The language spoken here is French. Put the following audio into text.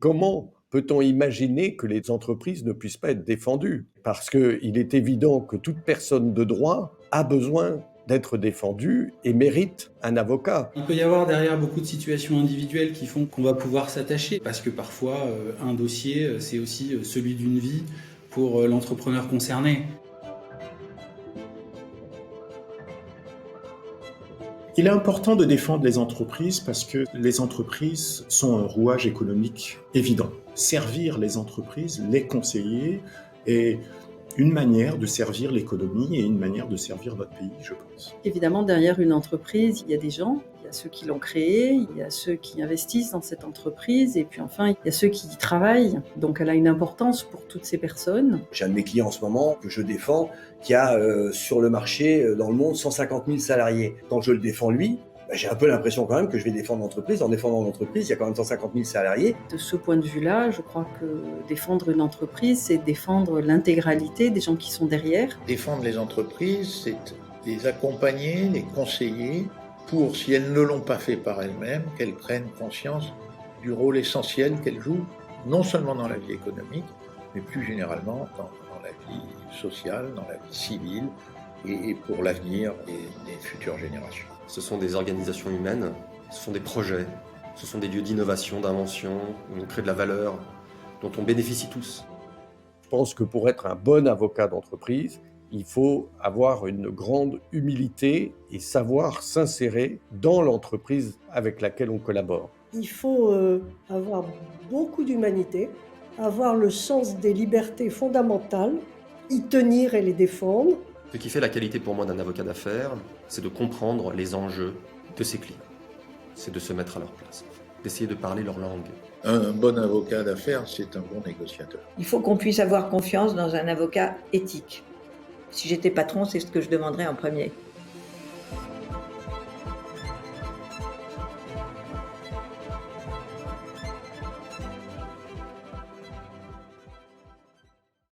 Comment peut-on imaginer que les entreprises ne puissent pas être défendues? Parce qu'il est évident que toute personne de droit a besoin d'être défendue et mérite un avocat. Il peut y avoir derrière beaucoup de situations individuelles qui font qu'on va pouvoir s'attacher, parce que parfois un dossier c'est aussi celui d'une vie pour l'entrepreneur concerné. Il est important de défendre les entreprises parce que les entreprises sont un rouage économique évident. Servir les entreprises, les conseiller est une manière de servir l'économie et une manière de servir notre pays, je pense. Évidemment, derrière une entreprise, il y a des gens. Il y a ceux qui l'ont créée, il y a ceux qui investissent dans cette entreprise, et puis enfin, il y a ceux qui y travaillent. Donc elle a une importance pour toutes ces personnes. J'ai un de mes clients en ce moment que je défends qui a sur le marché dans le monde 150 000 salariés. Quand je le défends lui, j'ai un peu l'impression quand même que je vais défendre l'entreprise. En défendant l'entreprise, il y a quand même 150 000 salariés. De ce point de vue-là, je crois que défendre une entreprise, c'est défendre l'intégralité des gens qui sont derrière. Défendre les entreprises, c'est les accompagner, les conseiller, pour, si elles ne l'ont pas fait par elles-mêmes, qu'elles prennent conscience du rôle essentiel qu'elles jouent, non seulement dans la vie économique, mais plus généralement dans la vie sociale, dans la vie civile, et pour l'avenir des futures générations. Ce sont des organisations humaines, ce sont des projets, ce sont des lieux d'innovation, d'invention, où on crée de la valeur, dont on bénéficie tous. Je pense que pour être un bon avocat d'entreprise, il faut avoir une grande humilité et savoir s'insérer dans l'entreprise avec laquelle on collabore. Il faut avoir beaucoup d'humanité, avoir le sens des libertés fondamentales, y tenir et les défendre. Ce qui fait la qualité pour moi d'un avocat d'affaires, c'est de comprendre les enjeux de ses clients. C'est de se mettre à leur place, d'essayer de parler leur langue. Un bon avocat d'affaires, c'est un bon négociateur. Il faut qu'on puisse avoir confiance dans un avocat éthique. Si j'étais patron, c'est ce que je demanderais en premier.